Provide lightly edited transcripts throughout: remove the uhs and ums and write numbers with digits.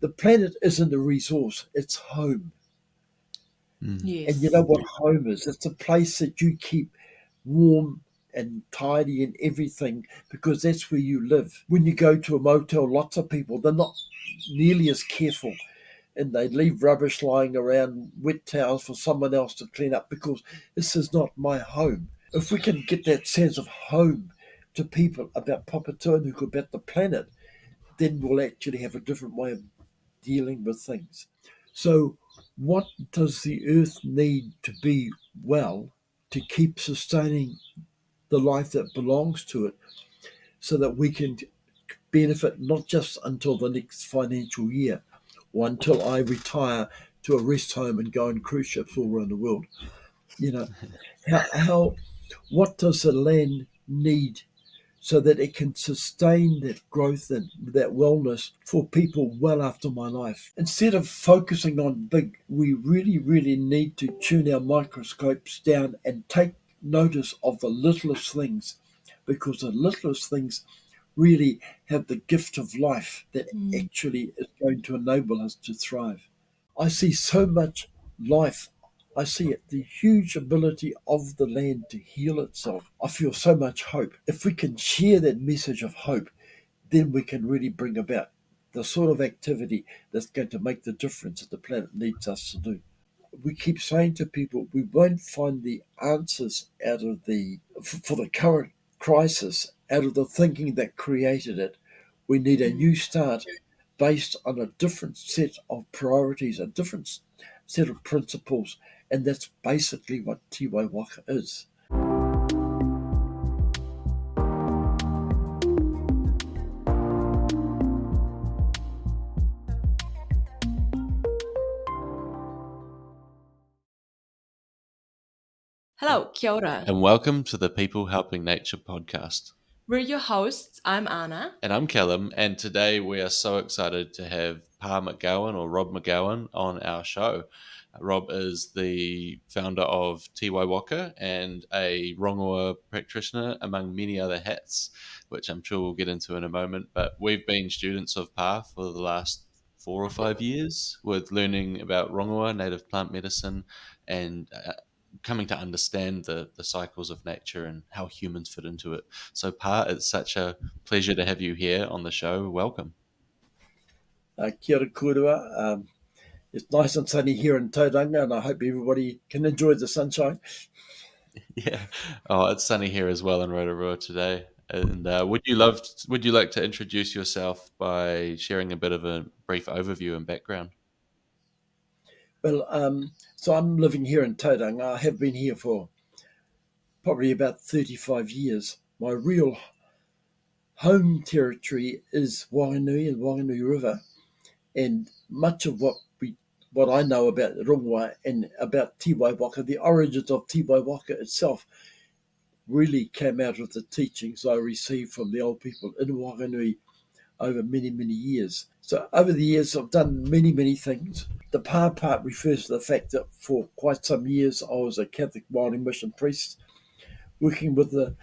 The planet isn't a resource, it's home. Yes. And you know what home is? It's a place that you keep warm and tidy and everything, because that's where you live. When you go to a motel, lots of people, they're not nearly as careful, and they leave rubbish lying around, wet towels for someone else to clean up, because this is not my home. If we can get that sense of home to people about Papatūānuku, about the planet, then we'll actually have a different way of dealing with things. So what does the earth need to be well to keep sustaining the life that belongs to it, so that we can benefit not just until the next financial year or until I retire to a rest home and go on cruise ships all around the world? You know, how what does the land need so that it can sustain that growth and that wellness for people well after my life? Instead of focusing on big, we really, really need to tune our microscopes down and take notice of the littlest things, because the littlest things really have the gift of life that actually is going to enable us to thrive. I see so much life. I see it, the huge ability of the land to heal itself. I feel so much hope. If we can share that message of hope, then we can really bring about the sort of activity that's going to make the difference that the planet needs us to do. We keep saying to people, we won't find the answers out of for the current crisis, out of the thinking that created it. We need a new start based on a different set of priorities, a different set of principles, and that's basically what Tīwaiwaka is. Hello, kia ora. And welcome to the People Helping Nature podcast. We're your hosts. I'm Anna. And I'm Callum, and today we are so excited to have McGowan, or Rob McGowan, on our show. Rob is the founder of Tīwaiwaka and a rongoā practitioner, among many other hats, which I'm sure we'll get into in a moment. But we've been students of PA for the last 4 or 5 years, with learning about rongoā, native plant medicine, and coming to understand the cycles of nature and how humans fit into it. So, Pa, it's such a pleasure to have you here on the show. Welcome. Kia ora kōrua. It's nice and sunny here in Tauranga, and I hope everybody can enjoy the sunshine. Yeah. Oh, it's sunny here as well in Rotorua today. And would you like to introduce yourself by sharing a bit of a brief overview and background? Well, so I'm living here in Tauranga. I have been here for probably about 35 years. My real home territory is Whanganui and Whanganui River, and much of what I know about rongoā and about Tīwaiwaka, the origins of Tīwaiwaka itself, really came out of the teachings I received from the old people in Whanganui over many, many years. So over the years, I've done many, many things. The Pa part refers to the fact that for quite some years, I was a Catholic Māori mission priest, working with the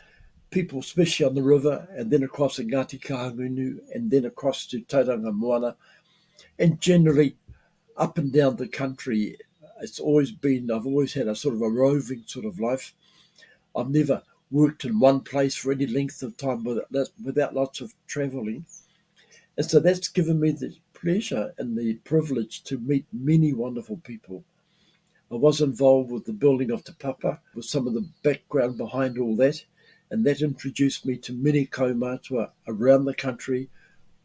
people, especially on the river, and then across to Ngāti Kahungunu, and then across to Tauranga Moana, and generally up and down the country. I've always had a sort of a roving sort of life. I've never worked in one place for any length of time without lots of travelling. And so that's given me the pleasure and the privilege to meet many wonderful people. I was involved with the building of Te Papa, with some of the background behind all that, and that introduced me to many kaumātua around the country,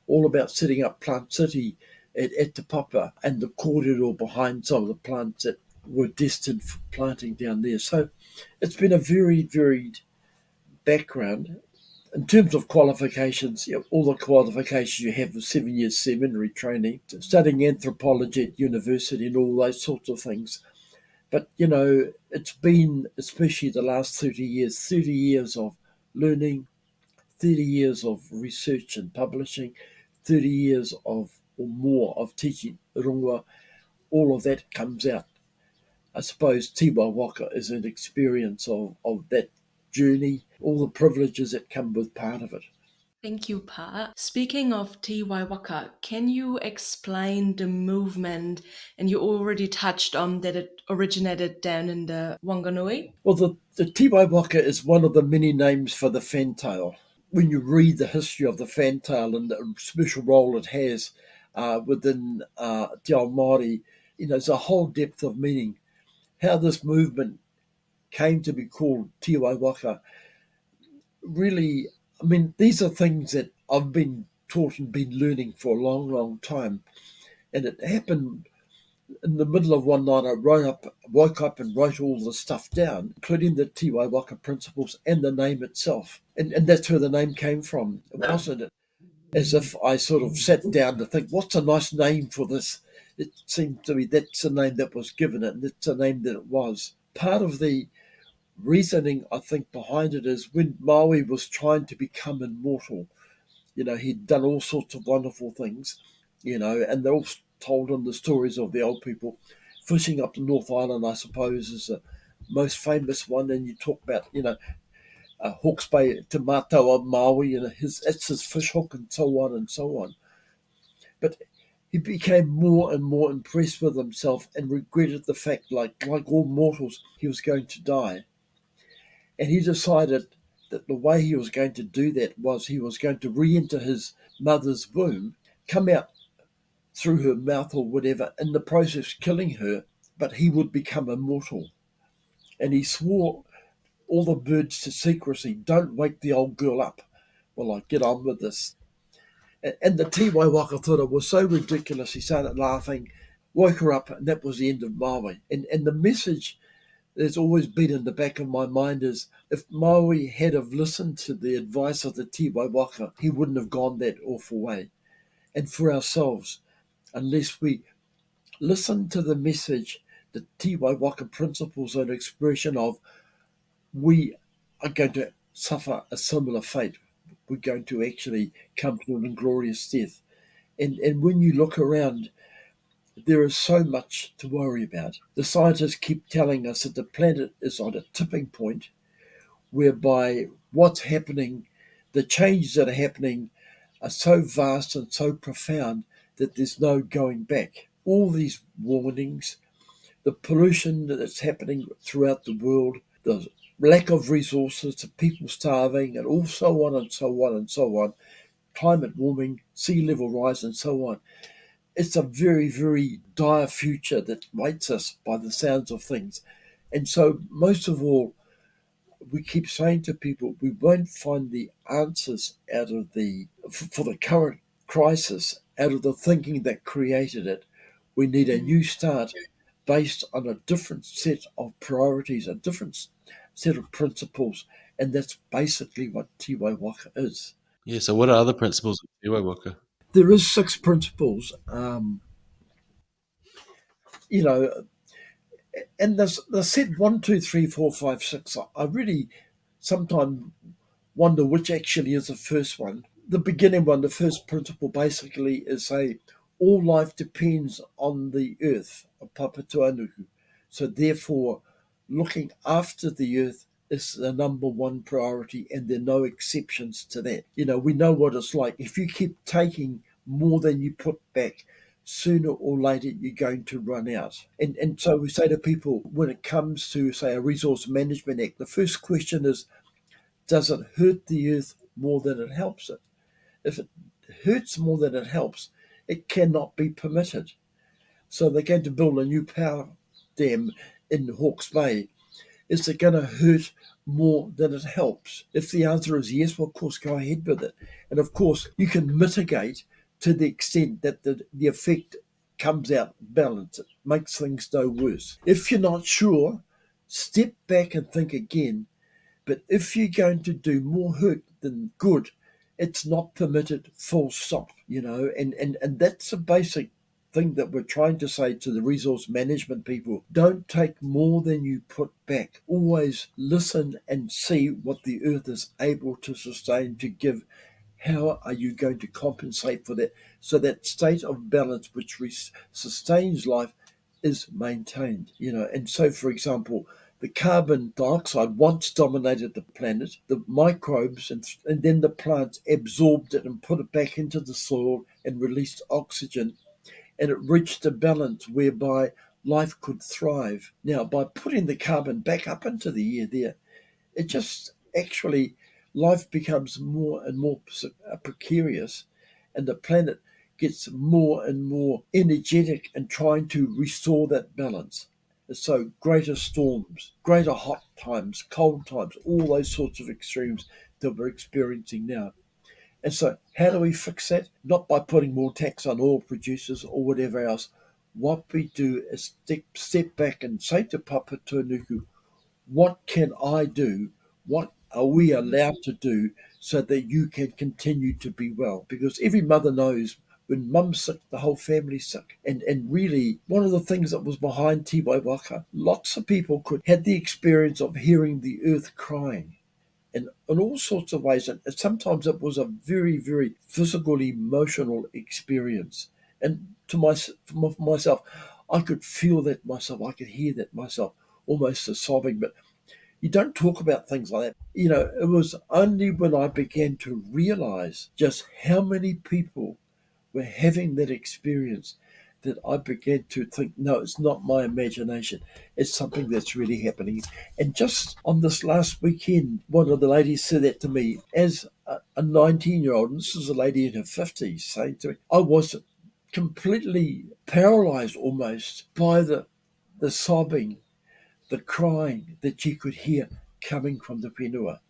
all about setting up Plant City at Te Papa and the corridor behind some of the plants that were destined for planting down there. So it's been a very varied background. In terms of qualifications, all the qualifications you have, 7 years seminary training, studying anthropology at university and all those sorts of things. But, it's been, especially the last 30 years of learning, 30 years of research and publishing, 30 years or more of teaching rongoā. All of that comes out. I suppose Tīwaiwaka is an experience of that journey, all the privileges that come with part of it. Thank you, Pa. Speaking of Tīwaiwaka, can you explain the movement? And you already touched on that it originated down in the Wanganui. Well, the Tīwaiwaka is one of the many names for the fantail. When you read the history of the fantail and the special role it has within Te Ao Māori, there's a whole depth of meaning. How this movement came to be called Tīwaiwaka, really, I mean, these are things that I've been taught and been learning for a long, long time. And it happened in the middle of one night. I woke up and wrote all the stuff down, including the Tīwaiwaka principles and the name itself. And that's where the name came from. It wasn't as if I sort of sat down to think, what's a nice name for this? It seemed to me that's the name that was given it, and it's the name that it was. Part of the reasoning, I think, behind it is when Maui was trying to become immortal, he'd done all sorts of wonderful things, and they're all told in the stories of the old people. Fishing up the North Island, I suppose, is the most famous one. And you talk about, Hawke's Bay, Te Mātou of Maui, it's his fish hook and so on and so on. But he became more and more impressed with himself and regretted the fact, like all mortals, he was going to die. And he decided that the way he was going to do that was he was going to re-enter his mother's womb, come out through her mouth or whatever, in the process killing her, but he would become immortal. And he swore all the birds to secrecy, don't wake the old girl up while I get on with this. And the Tīwaiwaka thought it was so ridiculous, he started laughing, woke her up, and that was the end of Maui. And the message that's always been in the back of my mind is, if Maui had have listened to the advice of the Tīwaiwaka, he wouldn't have gone that awful way. And for ourselves, unless we listen to the message, the Tīwaiwaka principles are an expression of, we are going to suffer a similar fate. We're going to actually come to an inglorious death. And when you look around, there is so much to worry about. The scientists keep telling us that the planet is on a tipping point whereby what's happening, the changes that are happening are so vast and so profound that there's no going back. All these warnings, the pollution that's happening throughout the world, the lack of resources, the people starving, and all so on and so on and so on, climate warming, sea level rise, and so on. It's a very, very dire future that waits us by the sounds of things. And so, most of all, we keep saying to people, we won't find the answers for the current crisis out of the thinking that created it. We need a new start based on a different set of priorities, a different set of principles, and that's basically what Tīwaiwaka is. Yeah, so what are other principles of Tīwaiwaka? There is 6 principles, and the set 1, 2, 3, 4, 5, 6. I really sometimes wonder which actually is the first one. The beginning one, the first principle, basically is all life depends on the earth, Papatūānuku. So therefore, looking after the earth is the number one priority, and there are no exceptions to that. We know what it's like. If you keep taking more than you put back, sooner or later you're going to run out. And so we say to people, when it comes to, say, a Resource Management Act, the first question is, does it hurt the earth more than it helps it? If it hurts more than it helps, it cannot be permitted. So they're going to build a new power dam in Hawke's Bay. Is it going to hurt more than it helps? If the answer is yes, well, of course, go ahead with it. And of course, you can mitigate to the extent that the effect comes out balanced. It makes things no worse. If you're not sure, step back and think again. But if you're going to do more hurt than good, it's not permitted, full stop, and that's a basic thing that we're trying to say to the resource management people. Don't take more than you put back. Always listen and see what the earth is able to sustain, to give. How are you going to compensate for that? So that state of balance which sustains life is maintained, And so, for example, The carbon dioxide once dominated the planet. The microbes and then the plants absorbed it and put it back into the soil and released oxygen, and it reached a balance whereby life could thrive. Now, by putting the carbon back up into the air there, it just actually, life becomes more and more precarious, and the planet gets more and more energetic in trying to restore that balance. So greater storms, greater hot times, cold times, all those sorts of extremes that we're experiencing now. And so how do we fix that? Not by putting more tax on oil producers or whatever else. What we do is step back and say to Papatūānuku, what can I do? What are we allowed to do so that you can continue to be well? Because every mother knows when mum's sick, the whole family's sick. And really, one of the things that was behind Tīwaiwaka, lots of people had the experience of hearing the earth crying in all sorts of ways. And sometimes it was a very, very physical, emotional experience. And for myself, I could feel that myself. I could hear that myself, almost a sobbing. But you don't talk about things like that. It was only when I began to realize just how many people were having that experience that I began to think, no, it's not my imagination. It's something that's really happening. And just on this last weekend, one of the ladies said that to me as a 19-year-old, and this is a lady in her 50s, saying to me, I was completely paralyzed almost by the sobbing, the crying that you could hear coming from the whenua,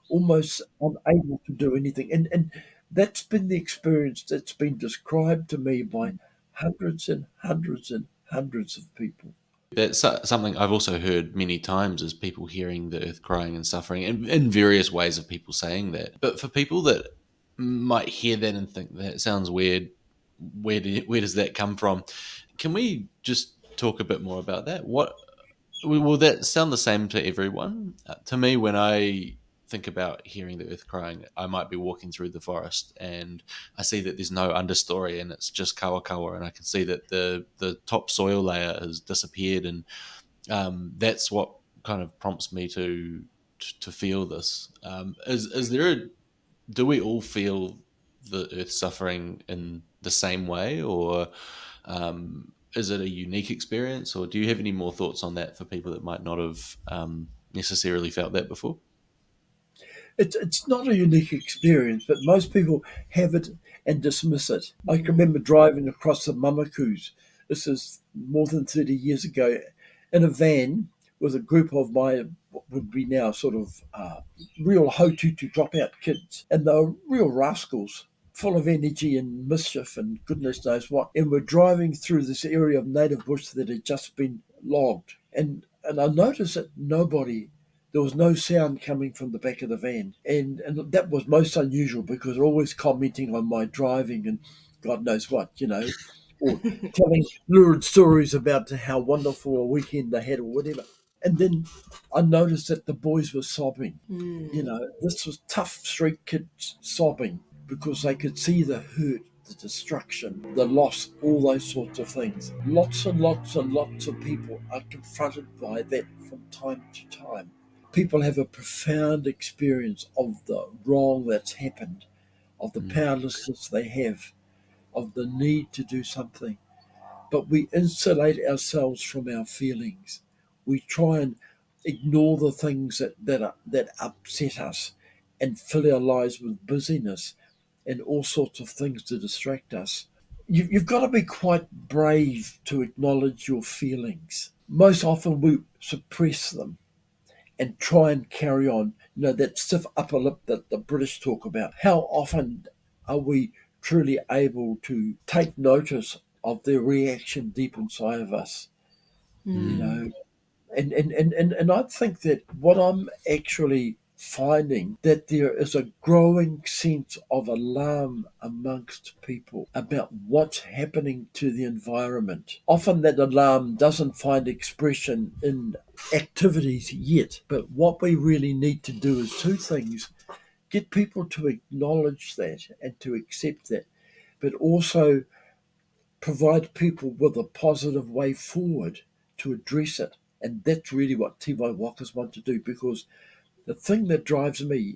almost unable to do anything. And that's been the experience that's been described to me by hundreds and hundreds and hundreds of people. That's something I've also heard many times, is people hearing the earth crying and suffering, and in various ways of people saying that. But for people that might hear that and think that sounds weird, where does that come from? Can we just talk a bit more about that? Will that sound the same to everyone? To me, when I think about hearing the earth crying, I might be walking through the forest and I see that there's no understory and it's just kawa, and I can see that the top soil layer has disappeared, and that's what kind of prompts me to feel this. Is there do we all feel the earth suffering in the same way, or is it a unique experience, or do you have any more thoughts on that for people that might not have necessarily felt that before? It's not a unique experience, but most people have it and dismiss it. I can remember driving across the Mamakus. This is more than 30 years ago, in a van with a group of my, what would be now sort of real hotutu dropout kids. And they were real rascals, full of energy and mischief and goodness knows what. And we're driving through this area of native bush that had just been logged. And I noticed that there was no sound coming from the back of the van. And that was most unusual because they're always commenting on my driving and God knows what, or telling lurid stories about how wonderful a weekend they had or whatever. And then I noticed that the boys were sobbing. This was tough street kids sobbing because they could see the hurt, the destruction, the loss, all those sorts of things. Lots and lots and lots of people are confronted by that from time to time. People have a profound experience of the wrong that's happened, of the powerlessness they have, of the need to do something. But we insulate ourselves from our feelings. We try and ignore the things that upset us and fill our lives with busyness and all sorts of things to distract us. You've got to be quite brave to acknowledge your feelings. Most often we suppress them and try and carry on. That stiff upper lip that the British talk about. How often are we truly able to take notice of the reaction deep inside of us? You know, and I think that what I'm actually finding that there is a growing sense of alarm amongst people about what's happening to the environment. Often that alarm doesn't find expression in activities yet, but what we really need to do is two things: get people to acknowledge that and to accept that, but also provide people with a positive way forward to address it And that's really what Tīwaiwakas want to do, because the thing that drives me,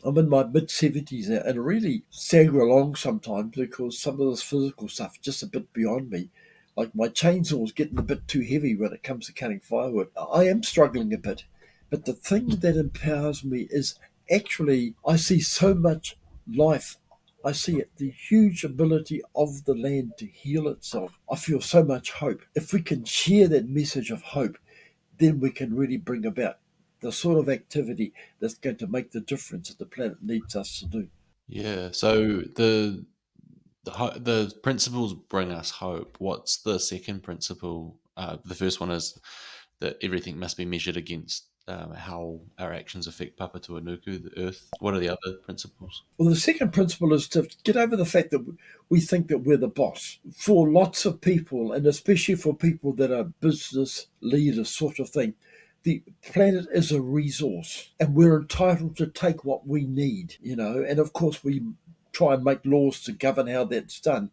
I'm in my mid-70s now and really stagger along sometimes because some of this physical stuff is just a bit beyond me. Like my chainsaw's getting a bit too heavy when it comes to cutting firewood. I am struggling a bit. But the thing that empowers me is actually I see so much life. I see it, the huge ability of the land to heal itself. I feel so much hope. If we can share that message of hope, then we can really bring about the sort of activity that's going to make the difference that the planet needs us to do. Yeah. So the principles bring us hope. What's the second principle? The first one is that everything must be measured against how our actions affect Papatūānuku, the earth. What are the other principles? Well, the second principle is to get over the fact that we think that we're the boss. For lots of people, and especially for people that are business leaders sort of thing, the planet is a resource and we're entitled to take what we need, and of course we try and make laws to govern how that's done.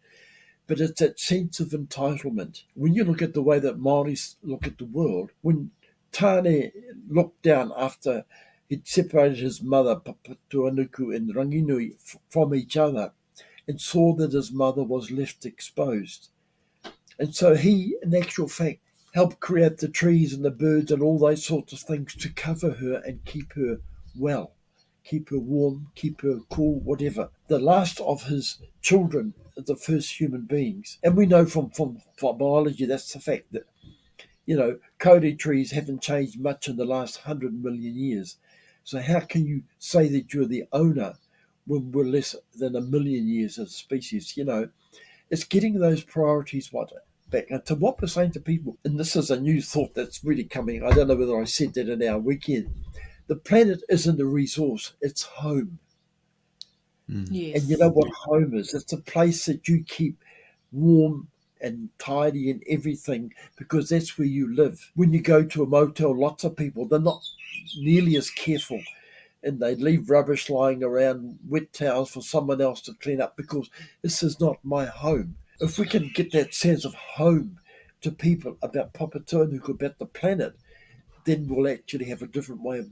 But it's that sense of entitlement. When you look at the way that Māoris look at the world, when Tāne looked down after he'd separated his mother, Papatūānuku and Ranginui, from each other, and saw that his mother was left exposed. And so he, in actual fact, helped create the trees and the birds and all those sorts of things to cover her and keep her well, keep her warm, keep her cool, whatever. The last of his children are the first human beings. And we know from biology that's the fact that, kauri trees haven't changed much in the last 100 million years. So how can you say that you're the owner when we're less than a million years as a species? It's getting those priorities back. And to what we're saying to people, and this is a new thought that's really coming, I don't know whether I said that in our weekend, the planet isn't a resource, it's home. Yes. And you know what home is? It's a place that you keep warm and tidy and everything because that's where you live. When you go to a motel, lots of people, they're not nearly as careful and they leave rubbish lying around, wet towels for someone else to clean up because this is not my home. If we can get that sense of home to people about Papatūānuku, about the planet, then we'll actually have a different way of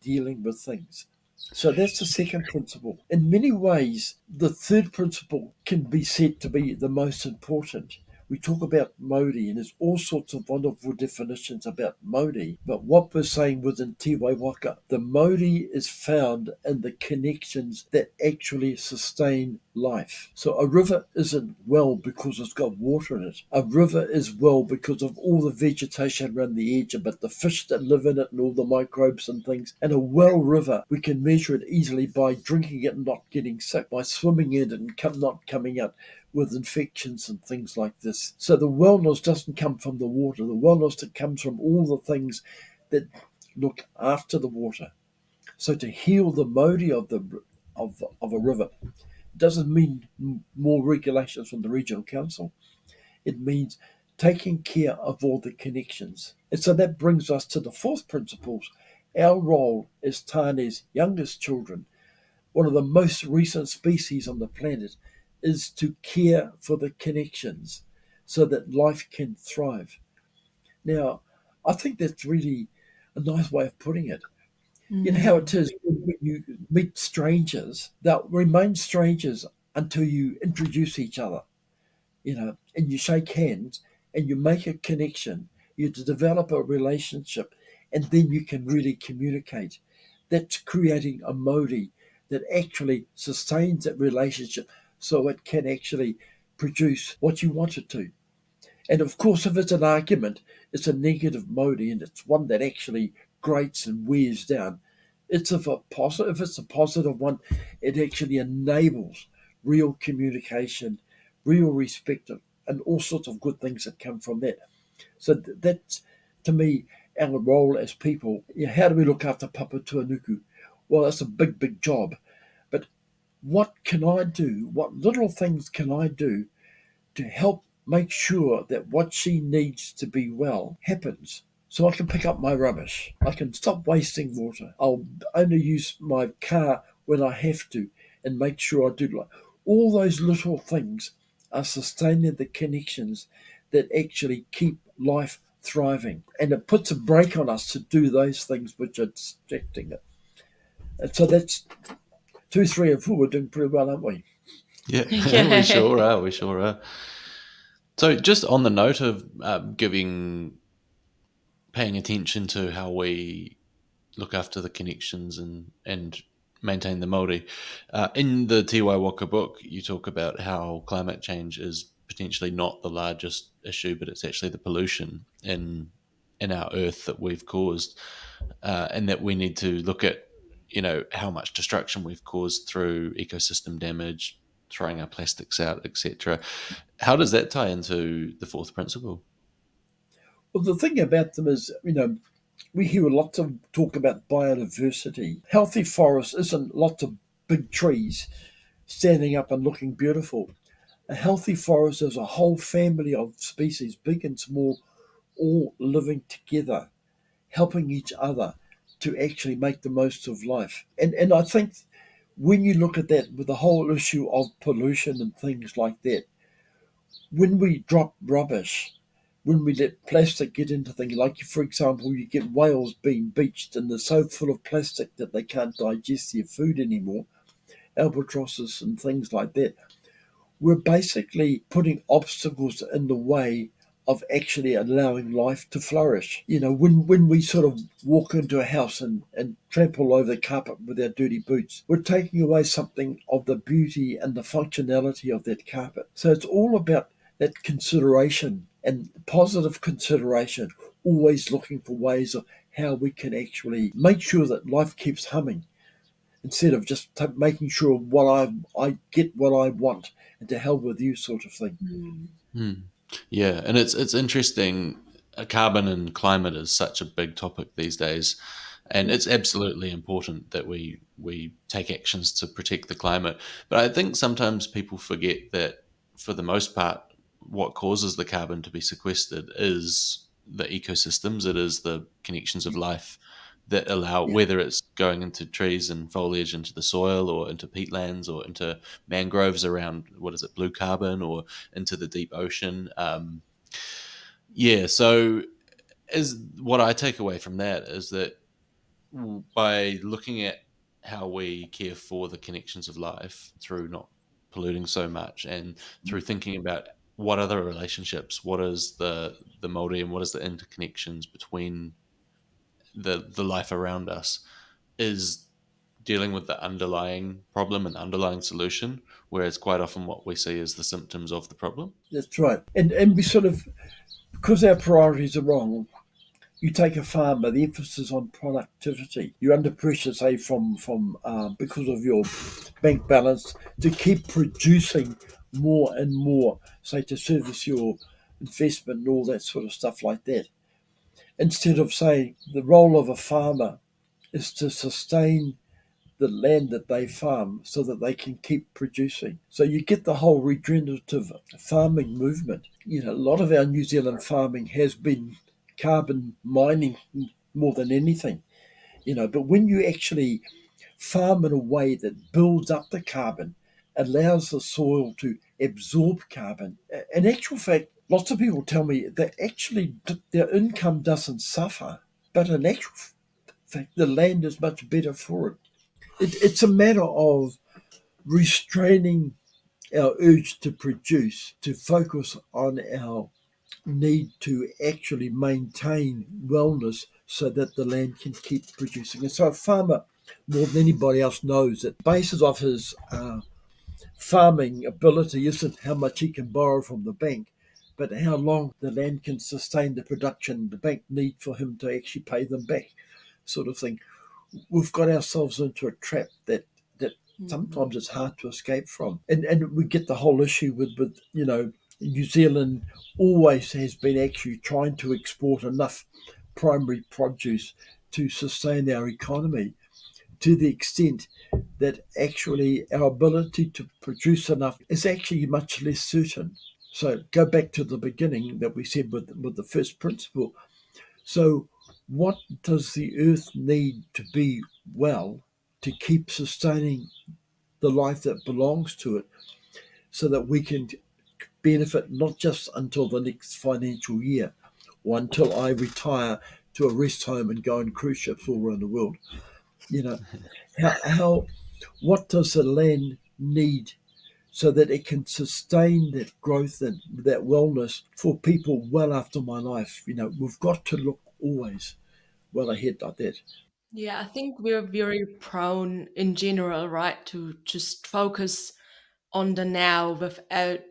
dealing with things. So that's the second principle. In many ways, the third principle can be said to be the most important. We talk about Māori, and there's all sorts of wonderful definitions about Māori. But what we're saying within Tīwaiwaka, the Māori is found in the connections that actually sustain life. So a river isn't well because it's got water in it. A river is well because of all the vegetation around the edge, but the fish that live in it and all the microbes and things. And a well river, we can measure it easily by drinking it and not getting sick, by swimming in it and not coming out with infections and things like this. So the wellness doesn't come from the water. The wellness that comes from all the things that look after the water. So to heal the Māori of a river doesn't mean more regulations from the regional council. It means taking care of all the connections. And so that brings us to the fourth principle. Our role as Tāne's youngest children, one of the most recent species on the planet, is to care for the connections so that life can thrive. Now, I think that's really a nice way of putting it. You know how it is when you meet strangers, they'll remain strangers until you introduce each other, and you shake hands and you make a connection, you develop a relationship, and then you can really communicate. That's creating a Māori that actually sustains that relationship so it can actually produce what you want it to. And of course, if it's an argument, it's a negative Māori and it's one that actually grates and wears down. If it's a positive one, it actually enables real communication, real respect, and all sorts of good things that come from that. So that's, to me, our role as people. How do we look after Papatūānuku? Well, that's a big, big job. But what can I do? What little things can I do to help make sure that what she needs to be well happens? So I can pick up my rubbish. I can stop wasting water. I'll only use my car when I have to and make sure I do. All those little things are sustaining the connections that actually keep life thriving. And it puts a brake on us to do those things which are distracting it. And so that's 2, 3, and 4. We're doing pretty well, aren't we? Yeah, Yeah. we sure are. We sure are. So, just on the note of paying attention to how we look after the connections and maintain the Māori. In the Tīwaiwaka book, you talk about how climate change is potentially not the largest issue, but it's actually the pollution in our earth that we've caused, and that we need to look at, how much destruction we've caused through ecosystem damage, throwing our plastics out, etc. How does that tie into the fourth principle? Well, the thing about them is, we hear lots of talk about biodiversity. Healthy forest isn't lots of big trees standing up and looking beautiful. A healthy forest is a whole family of species, big and small, all living together, helping each other to actually make the most of life. And I think when you look at that with the whole issue of pollution and things like that, when we drop rubbish, when we let plastic get into things, like for example, you get whales being beached and they're so full of plastic that they can't digest their food anymore, albatrosses and things like that. We're basically putting obstacles in the way of actually allowing life to flourish. When we sort of walk into a house and trample over the carpet with our dirty boots, we're taking away something of the beauty and the functionality of that carpet. So it's all about that consideration and positive consideration, always looking for ways of how we can actually make sure that life keeps humming instead of just making sure I get what I want and to hell with you sort of thing. Hmm. Yeah, and it's interesting. Carbon and climate is such a big topic these days, and it's absolutely important that we take actions to protect the climate. But I think sometimes people forget that for the most part, what causes the carbon to be sequestered is the ecosystems. It is the connections of life that allow, Yeah, whether it's going into trees and foliage, into the soil, or into peatlands, or into mangroves around, what is it, blue carbon, or into the deep ocean. Yeah, so as what I take away from that is that by looking at how we care for the connections of life through not polluting so much, and through thinking about what are the relationships, what is the Māori, and what is the interconnections between the life around us, is dealing with the underlying problem and the underlying solution, whereas quite often what we see is the symptoms of the problem. that's right. And we sort of, because our priorities are wrong, you take a farmer, the emphasis on productivity. You're under pressure, say, from because of your bank balance to keep producing more and more, say, to service your investment and all that sort of stuff like that. Instead of saying the role of a farmer is to sustain the land that they farm so that they can keep producing. So you get the whole regenerative farming movement. A lot of our New Zealand farming has been carbon mining more than anything. But when you actually farm in a way that builds up the carbon, allows the soil to absorb carbon. In actual fact, lots of people tell me that actually their income doesn't suffer, but in actual fact, the land is much better for it. It's a matter of restraining our urge to produce, to focus on our need to actually maintain wellness so that the land can keep producing. And so a farmer, more than anybody else, knows that the basis of his farming ability isn't how much he can borrow from the bank, but how long the land can sustain the production the bank need for him to actually pay them back, sort of thing. We've got ourselves into a trap that sometimes it's hard to escape from. And we get the whole issue with New Zealand always has been actually trying to export enough primary produce to sustain our economy, to the extent that actually our ability to produce enough is actually much less certain. So go back to the beginning that we said with the first principle. So what does the earth need to be well to keep sustaining the life that belongs to it so that we can benefit not just until the next financial year or until I retire to a rest home and go on cruise ships all around the world. You know, how what does the land need so that it can sustain that growth and that wellness for people well after my life? We've got to look always well ahead like that. Yeah, I think we're very prone in general, right, to just focus on the now without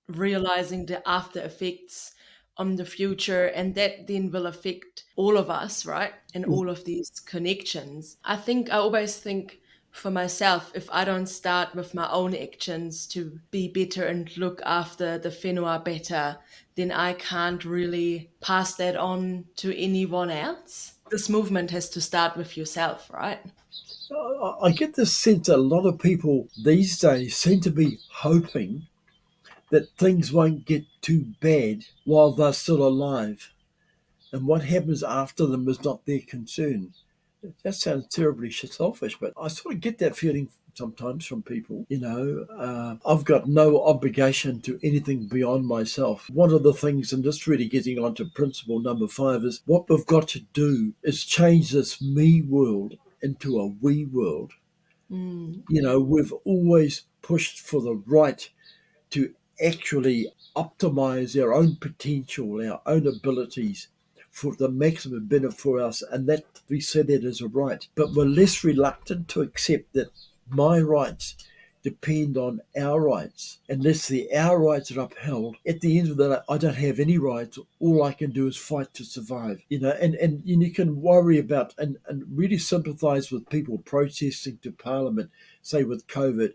realizing the after effects on the future, and that then will affect all of us, right, and all of these connections. I always think for myself, if I don't start with my own actions to be better and look after the whenua better, then I can't really pass that on to anyone else. This movement has to start with yourself, right? I get this sense that a lot of people these days seem to be hoping that things won't get too bad while they're still alive. And what happens after them is not their concern. That sounds terribly selfish, but I sort of get that feeling sometimes from people. I've got no obligation to anything beyond myself. One of the things, and this really getting onto principle number 5, is what we've got to do is change this me world into a we world. Mm. We've always pushed for the right to actually optimize our own potential, our own abilities for the maximum benefit for us, and that we see that as a right. But we're less reluctant to accept that my rights depend on our rights. Unless our rights are upheld, at the end of the day, I don't have any rights. All I can do is fight to survive. And you can worry about and really sympathize with people protesting to Parliament, say with COVID,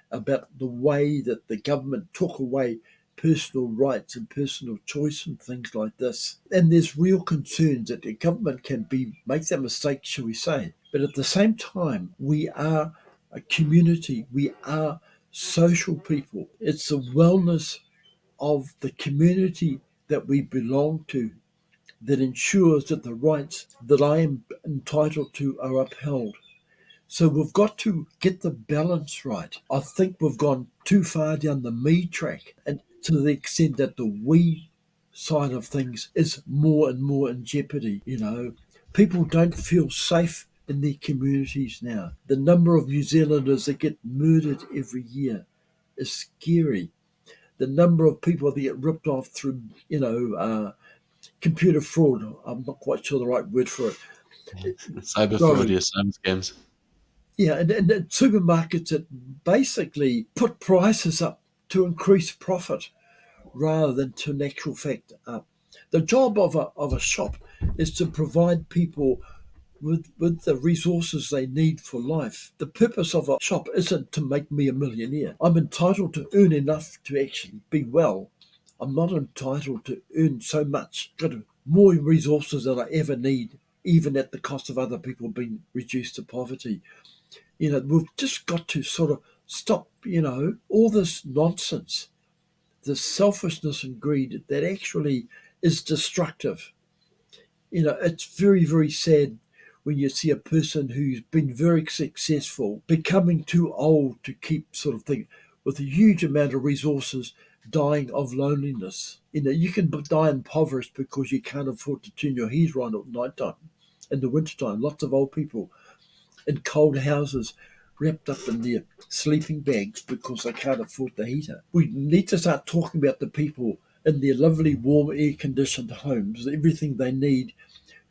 about the way that the government took away personal rights and personal choice and things like this. And there's real concerns that the government can make that mistake, shall we say. But at the same time, we are a community. We are social people. It's the wellness of the community that we belong to that ensures that the rights that I am entitled to are upheld. So we've got to get the balance right. I think we've gone too far down the me track, and to the extent that the we side of things is more and more in jeopardy. People don't feel safe in their communities now. The number of New Zealanders that get murdered every year is scary. The number of people that get ripped off through, computer fraud. I'm not quite sure the right word for it. Cyber fraud, Growing. yes, scams. Yeah, and supermarkets that basically put prices up to increase profit rather than to in actual fact up. The job of a shop is to provide people with the resources they need for life. The purpose of a shop isn't to make me a millionaire. I'm entitled to earn enough to actually be well. I'm not entitled to earn so much, got more resources than I ever need, even at the cost of other people being reduced to poverty. We've just got to sort of stop, all this nonsense, the selfishness and greed that actually is destructive. It's very, very sad when you see a person who's been very successful becoming too old to keep sort of thing with a huge amount of resources dying of loneliness. You can die impoverished because you can't afford to turn your heat on at night time. In the wintertime, lots of old people in cold houses wrapped up in their sleeping bags because they can't afford the heater. We need to start talking about the people in their lovely, warm, air conditioned homes, everything they need,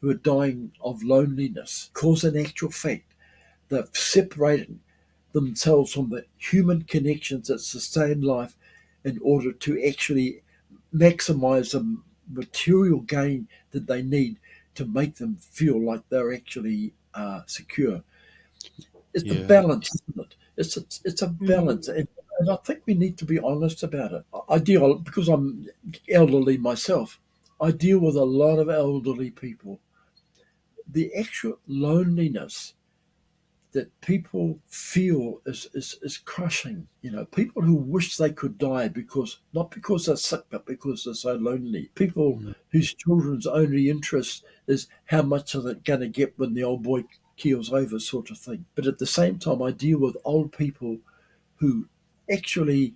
who are dying of loneliness. Because, in actual fact, they've separated themselves from the human connections that sustain life in order to actually maximize the material gain that they need to make them feel like they're actually secure. It's a Yeah. balance, isn't it? It's a Mm. balance, and I think we need to be honest about it. I deal, because I'm elderly myself. I deal with a lot of elderly people. The actual loneliness that people feel is crushing. People who wish they could die because not because they're sick, but because they're so lonely. People Mm. whose children's only interest is how much are they going to get when the old boy keels over, sort of thing. But at the same time, I deal with old people who actually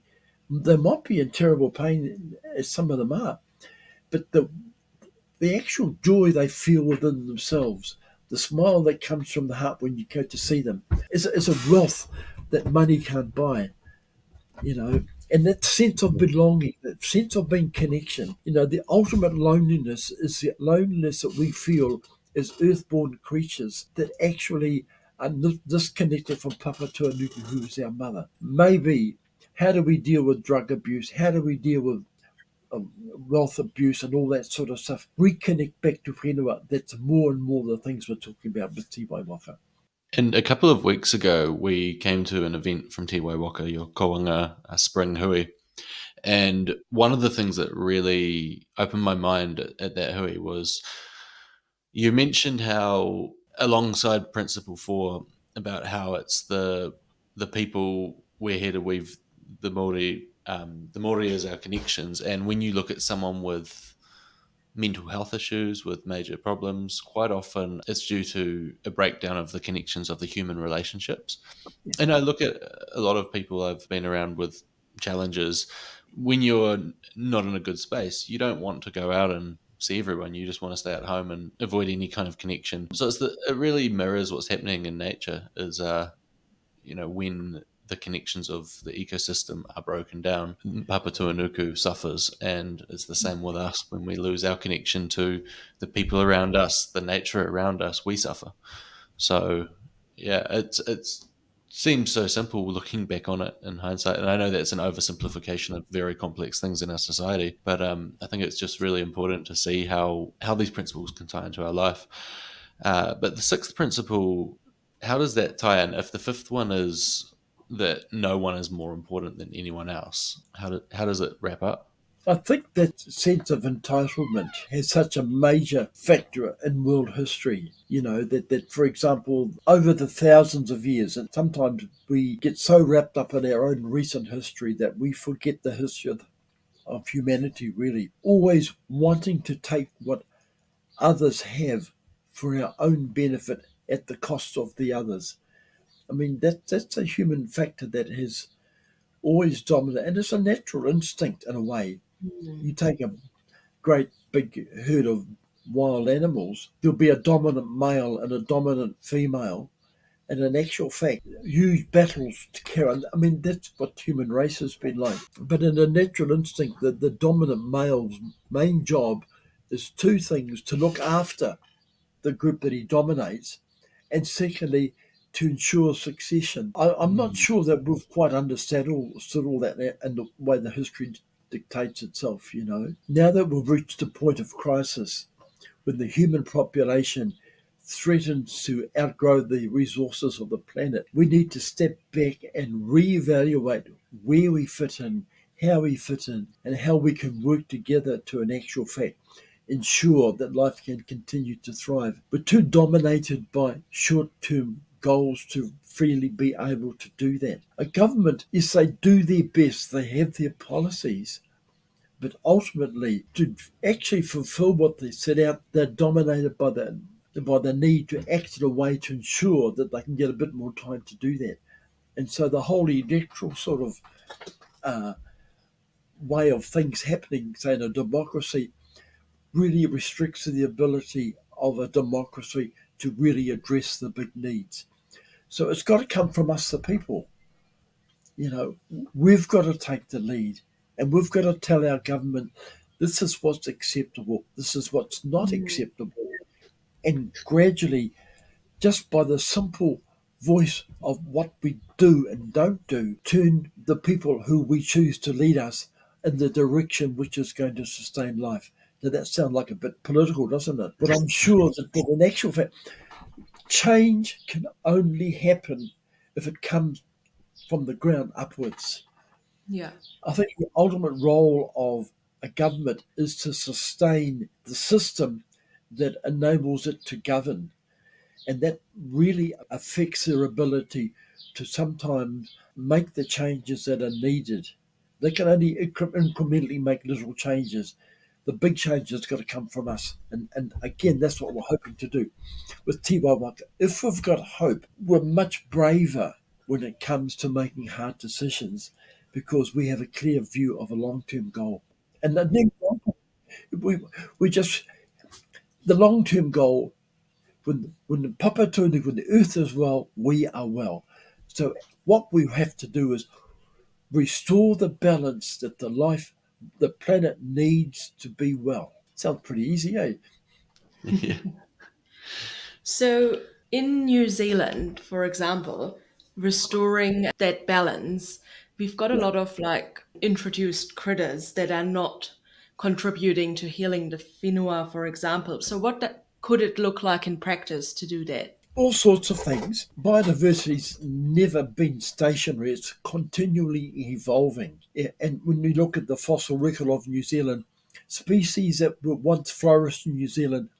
they might be in terrible pain, as some of them are, but the actual joy they feel within themselves, the smile that comes from the heart when you go to see them, is a wealth that money can't buy, you know. And that sense of belonging, that sense of being connection, the ultimate loneliness is the loneliness that we feel as earthborn creatures that actually are disconnected from Papatūānuku, who is our mother. Maybe, how do we deal with drug abuse? How do we deal with wealth abuse and all that sort of stuff? Reconnect back to whenua. That's more and more the things we're talking about with Tīwaiwaka. And a couple of weeks ago, we came to an event from Tīwaiwaka, your Kowanga Spring Hui. And one of the things that really opened my mind at that hui was you mentioned how, alongside Principle 4, about how it's the people we're here to weave the Māori. The Māori is our connections. And when you look at someone with mental health issues, with major problems, quite often it's due to a breakdown of the connections of the human relationships. And I look at a lot of people I've been around with challenges. When you're not in a good space, you don't want to go out and see everyone. You just want to stay at home and avoid any kind of connection. So it really mirrors what's happening in nature. Is when the connections of the ecosystem are broken down, Papatūānuku suffers, and it's the same with us. When we lose our connection to the people around us, the nature around us, we suffer. So yeah, it's seems so simple looking back on it in hindsight, and I know that's an oversimplification of very complex things in our society, but I think it's just really important to see how these principles can tie into our life. But the sixth principle, how does that tie in? If the fifth one is that no one is more important than anyone else, how does it wrap up? I think that sense of entitlement has such a major factor in world history. That for example, over the thousands of years, and sometimes we get so wrapped up in our own recent history that we forget the history of humanity, really. Always wanting to take what others have for our own benefit at the cost of the others. I mean, that's a human factor that has always dominated, and it's a natural instinct in a way. You take a great big herd of wild animals, there'll be a dominant male and a dominant female, and in actual fact, huge battles to carry on. I mean, that's what human race has been like. But in a natural instinct, the dominant male's main job is two things: to look after the group that he dominates, and secondly, to ensure succession. I'm not sure that we've quite understood all that and the way the history dictates itself, Now that we've reached a point of crisis when the human population threatens to outgrow the resources of the planet, we need to step back and reevaluate where we fit in, how we fit in, and how we can work together to, in actual fact, ensure that life can continue to thrive. We're too dominated by short-term goals to freely be able to do that. A government, yes, they do their best, they have their policies, but ultimately to actually fulfill what they set out, they're dominated by the need to act in a way to ensure that they can get a bit more time to do that. And so the whole electoral sort of way of things happening, say in a democracy, really restricts the ability of a democracy to really address the big needs. So it's got to come from us, the people. We've got to take the lead, and we've got to tell our government, this is what's acceptable, this is what's not acceptable. And gradually, just by the simple voice of what we do and don't do, turn the people who we choose to lead us in the direction which is going to sustain life. Now that sounds like a bit political, doesn't it? But I'm sure that in actual fact, change can only happen if it comes from the ground upwards. Yeah. I think the ultimate role of a government is to sustain the system that enables it to govern. And that really affects their ability to sometimes make the changes that are needed. They can only incrementally make little changes. The big changes got to come from us. And again, that's what we're hoping to do with Tīwaiwaka. If we've got hope, we're much braver when it comes to making hard decisions because we have a clear view of a long-term goal. And then we just the long-term goal, when the Papatūānuku, when the earth is well, we are well. So what we have to do is restore the balance that the planet needs to be well. Sounds pretty easy, eh? Yeah. So in New Zealand, for example, restoring that balance, we've got a Yeah. lot of like introduced critters that are not contributing to healing the whenua, for example. So could it look like in practice to do that? All sorts of things. Biodiversity's never been stationary. It's continually evolving. And when you look at the fossil record of New Zealand, species that were once flourished in New Zealand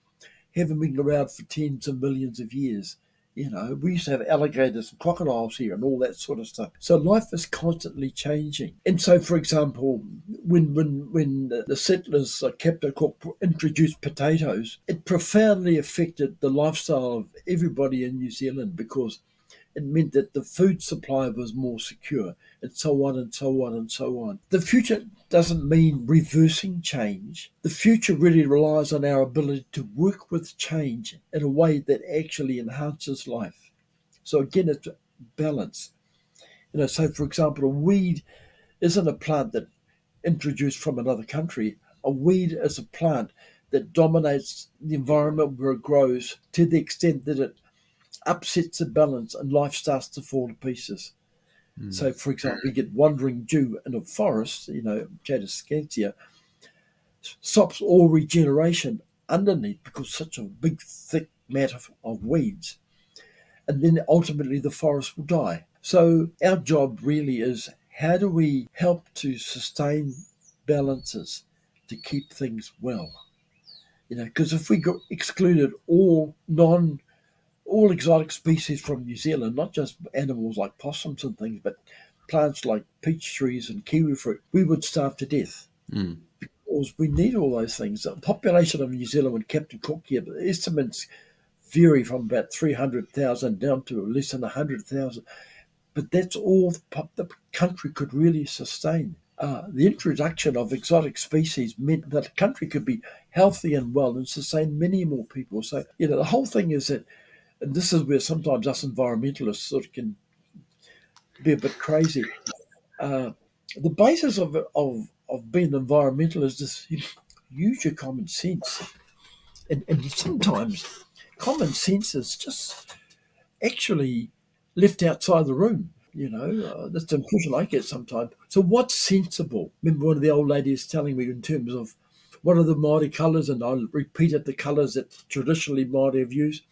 haven't been around for tens of millions of years. We used to have alligators and crocodiles here and all that sort of stuff. So life is constantly changing. And so, for example, when the settlers, Captain Cook, introduced potatoes, it profoundly affected the lifestyle of everybody in New Zealand because it meant that the food supply was more secure, and so on and so on and so on. The future doesn't mean reversing change. The future really relies on our ability to work with change in a way that actually enhances life. So again, it's balance. So for example, a weed isn't a plant that introduced from another country. A weed is a plant that dominates the environment where it grows to the extent that it upsets the balance and life starts to fall to pieces. So, for example, you get wandering dew in a forest, Jadascantia, stops all regeneration underneath because such a big, thick mat of weeds. And then ultimately the forest will die. So our job really is how do we help to sustain balances to keep things well? Because if we excluded all exotic species from New Zealand, not just animals like possums and things, but plants like peach trees and kiwi fruit, we would starve to death. Because we need all those things. The population of New Zealand when Captain Cook here, the estimates vary from about 300,000 down to less than 100,000. But that's all the country could really sustain. The introduction of exotic species meant that the country could be healthy and well and sustain many more people. So, the whole thing is that, and this is where sometimes us environmentalists sort of can be a bit crazy. The basis of being an environmentalist is just use your common sense. And sometimes common sense is just actually left outside the room. That's the impression I get sometimes. So what's sensible? Remember one of the old ladies telling me in terms of what are the Māori colours, and I'll repeat it, the colours that traditionally Māori have used.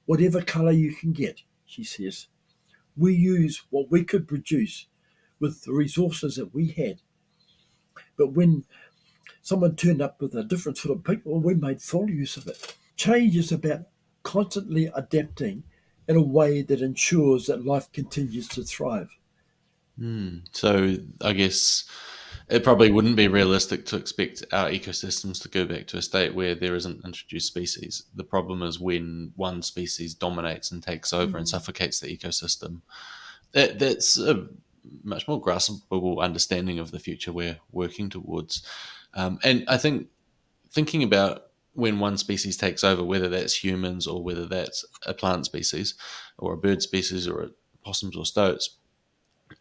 Whatever colour you can get, she says. We use what we could produce with the resources that we had. But when someone turned up with a different sort of people, we made full use of it. Change is about constantly adapting in a way that ensures that life continues to thrive. So I guess it probably wouldn't be realistic to expect our ecosystems to go back to a state where there isn't introduced species. The problem is when one species dominates and takes over and suffocates the ecosystem. That's a much more graspable understanding of the future we're working towards. And I think thinking about when one species takes over, whether that's humans or whether that's a plant species or a bird species or a possums or stoats,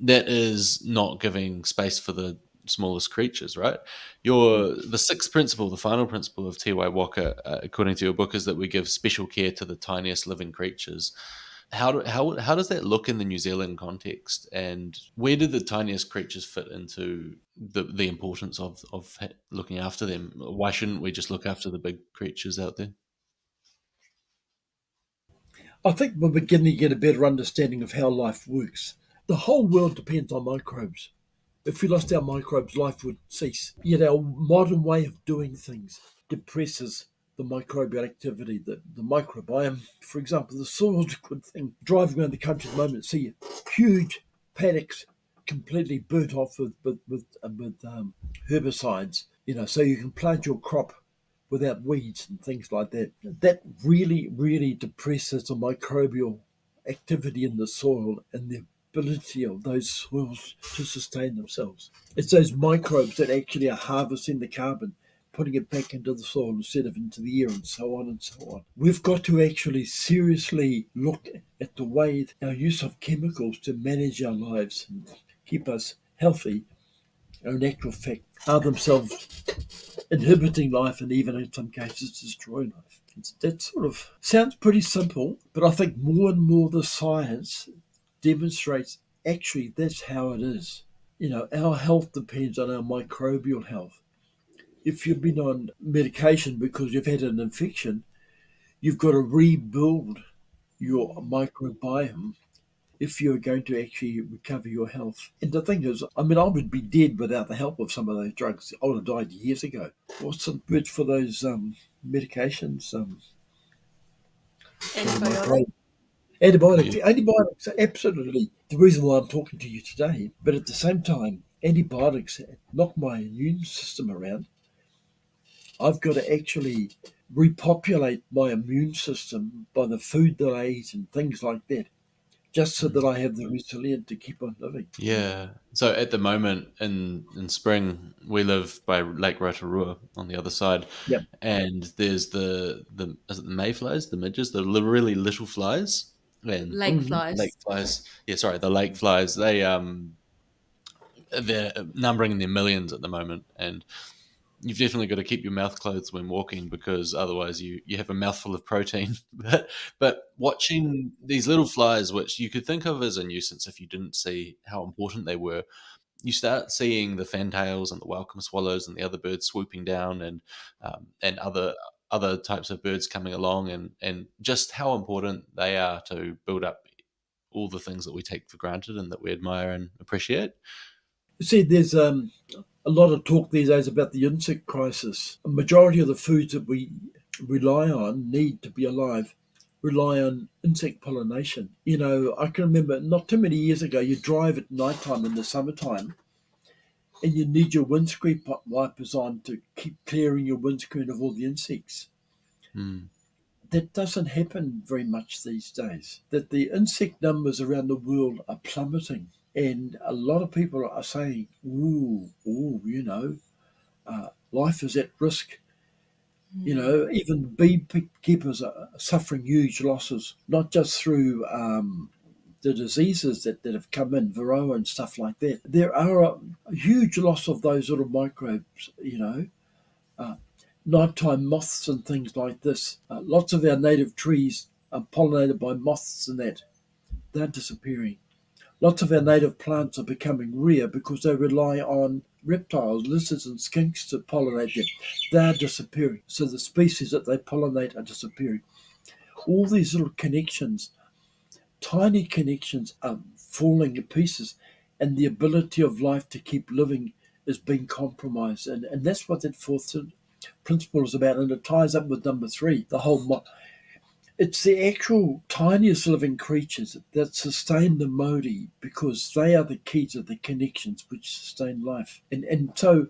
that is not giving space for the smallest creatures, right? The sixth principle, the final principle of Tīwaiwaka, according to your book, is that we give special care to the tiniest living creatures. How does that look in the New Zealand context, and where do the tiniest creatures fit into the importance of looking after them? Why shouldn't we just look after the big creatures out there? I think we're beginning to get a better understanding of how life works. The whole world depends on microbes. If we lost our microbes, life would cease. Yet our modern way of doing things depresses the microbial activity, the microbiome. For example, the soil's a good thing. Driving around the country at the moment, see huge paddocks completely burnt off with herbicides. So you can plant your crop without weeds and things like that. That really, really depresses the microbial activity in the soil and the ability of those soils to sustain themselves. It's those microbes that actually are harvesting the carbon, putting it back into the soil instead of into the air, and so on and so on. We've got to actually seriously look at the way our use of chemicals to manage our lives and keep us healthy are in actual fact are themselves inhibiting life and even in some cases destroying life. That sort of sounds pretty simple, but I think more and more the science demonstrates actually that's how it is. Our health depends on our microbial health. If you've been on medication because you've had an infection, you've got to rebuild your microbiome if you're going to actually recover your health. And the thing is, I would be dead without the help of some of those drugs. I would have died years ago. What's the word for those medications? Antibiotic. Antibiotics are absolutely the reason why I'm talking to you today. But at the same time, antibiotics knock my immune system around. I've got to actually repopulate my immune system by the food that I eat and things like that, just so that I have the resilience to keep on living. Yeah. So at the moment in spring, we live by Lake Rotorua on the other side, Yep. and there's the is it the mayflies, the midges, the really little flies, and Lake Mhm. lake flies. flies. Yeah, sorry, the lake flies. They're numbering in their millions at the moment, and you've definitely got to keep your mouth closed when walking because otherwise you have a mouthful of protein. But watching these little flies, which you could think of as a nuisance if you didn't see how important they were, you start seeing the fantails and the welcome swallows and the other birds swooping down and other types of birds coming along and just how important they are to build up all the things that we take for granted and that we admire and appreciate. You see, there's a lot of talk these days about the insect crisis. A majority of the foods that we rely on, need to be alive, rely on insect pollination. I can remember not too many years ago, you drive at night time in the summertime and you need your windscreen wipers on to keep clearing your windscreen of all the insects. Mm. That doesn't happen very much these days. That the insect numbers around the world are plummeting. And a lot of people are saying, life is at risk. Even beekeepers are suffering huge losses, not just through the diseases that have come in, varroa and stuff like that. There are a huge loss of those little microbes, uh, nighttime moths and things like this. Lots of our native trees are pollinated by moths and that. They're disappearing. Lots of our native plants are becoming rare because they rely on reptiles, lizards and skinks to pollinate them. They're disappearing. So the species that they pollinate are disappearing. All these little connections, tiny connections, are falling to pieces, and the ability of life to keep living is being compromised. And that's what that fourth principle is about. And it ties up with number three, the whole it's the actual tiniest living creatures that sustain the Modi because they are the key to the connections which sustain life. And so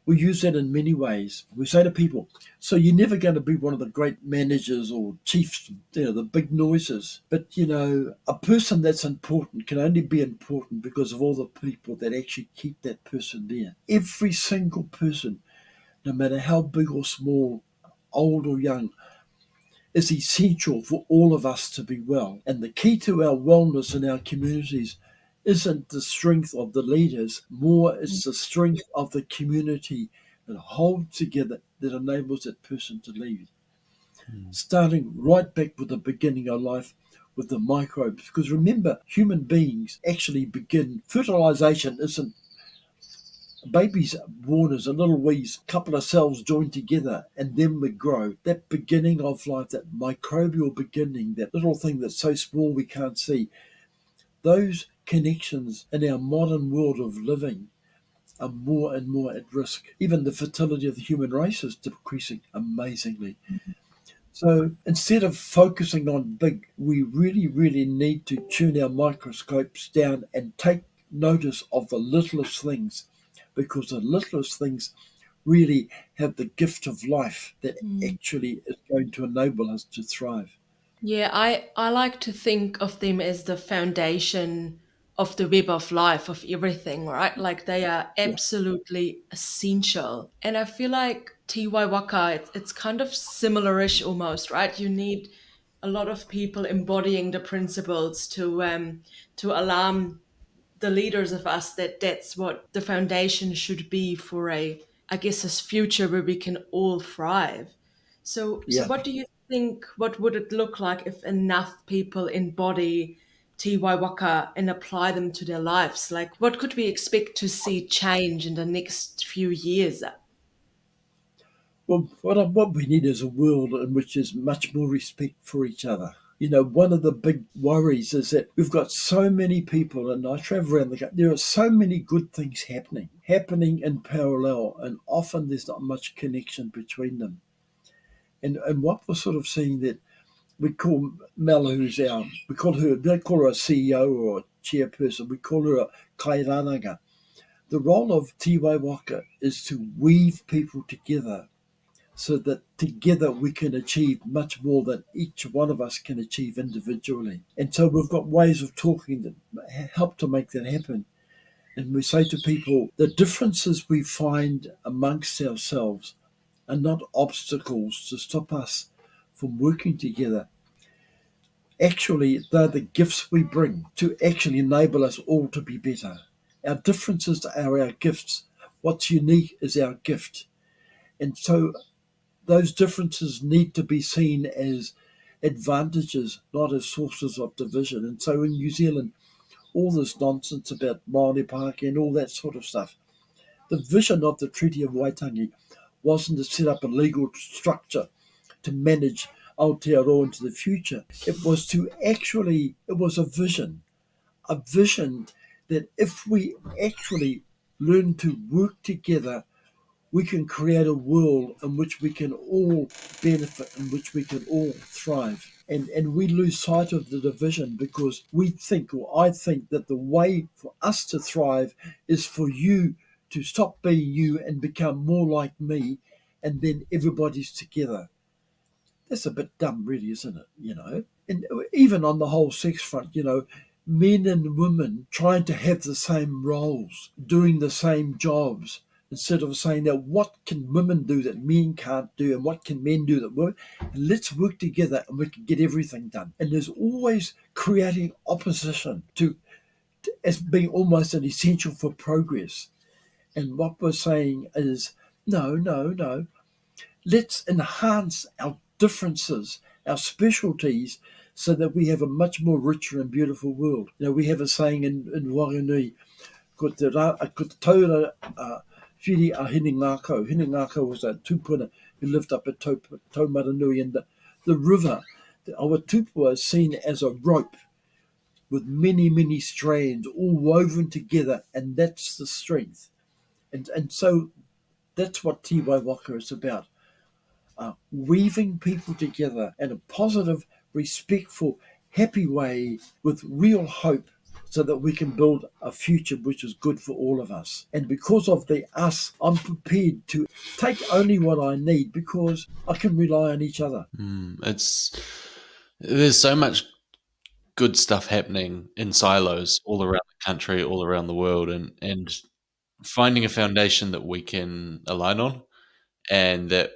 we use that in many ways. We say to people, so you're never going to be one of the great managers or chiefs, the big noises. But, a person that's important can only be important because of all the people that actually keep that person there. Every single person, no matter how big or small, old or young, is essential for all of us to be well. And the key to our wellness in our communities isn't the strength of the leaders, more it's the strength of the community that holds together that enables that person to lead. Mm. Starting right back with the beginning of life with the microbes. Because remember, human beings actually begin, fertilization isn't babies born as a little wee couple of cells joined together and then we grow. That beginning of life, that microbial beginning, that little thing that's so small we can't see, those connections in our modern world of living are more and more at risk. Even the fertility of the human race is decreasing amazingly. So instead of focusing on big, we really, really need to tune our microscopes down and take notice of the littlest things, because the littlest things really have the gift of life that actually is going to enable us to thrive. Yeah, I like to think of them as the foundation of the web of life, of everything, right? Like they are absolutely essential. And I feel like Tīwaiwaka, it's kind of similar-ish almost, right? You need a lot of people embodying the principles to alarm the leaders of us that that's what the foundation should be for I guess, this future where we can all thrive. So Yeah. what do you think? What would it look like if enough people embody Tīwaiwaka and apply them to their lives? Like, what could we expect to see change in the next few years? Well, what we need is a world in which there's much more respect for each other. You know, one of the big worries is that we've got so many people, and I travel around the country, there are so many good things happening in parallel, and often there's not much connection between them. And what we're sort of seeing that we call Mel, who's we call her, don't call her a CEO or a chairperson, we call her a kairanaga. The role of Tīwaiwaka is to weave people together so that together we can achieve much more than each one of us can achieve individually. And so we've got ways of talking that help to make that happen. And we say to people, the differences we find amongst ourselves are not obstacles to stop us from working together. Actually, they're the gifts we bring to actually enable us all to be better. Our differences are our gifts. What's unique is our gift. And so those differences need to be seen as advantages, not as sources of division. And so in New Zealand, all this nonsense about Māori Pākehā and all that sort of stuff, the vision of the Treaty of Waitangi wasn't to set up a legal structure to manage Aotearoa into the future. It was it was a vision that if we actually learn to work together, we can create a world in which we can all benefit, in which we can all thrive. And we lose sight of the division because we think, or I think, that the way for us to thrive is for you to stop being you and become more like me, and then everybody's together. That's a bit dumb, really, isn't it? You know, and even on the whole sex front, you know, men and women trying to have the same roles, doing the same jobs, instead of saying that what can women do that men can't do, and what can men do that women, and let's work together and we can get everything done. And there's always creating opposition to as being almost an essential for progress. And what we're saying is, no, no, no. Let's enhance our differences, our specialties, so that we have a much more richer and beautiful world. You know, we have a saying in Wanganui, ko te taura whiri a Hinengākau. Hinengākau was a tūpuna who lived up at Taumaranui, and the river, the Awatupua, is seen as a rope with many, many strands all woven together, and that's the strength. And so that's what Tīwaiwaka is about. Weaving people together in a positive, respectful, happy way with real hope so that we can build a future which is good for all of us. And because of the us, I'm prepared to take only what I need because I can rely on each other. There's so much good stuff happening in silos all around the country, all around the world, and finding a foundation that we can align on and that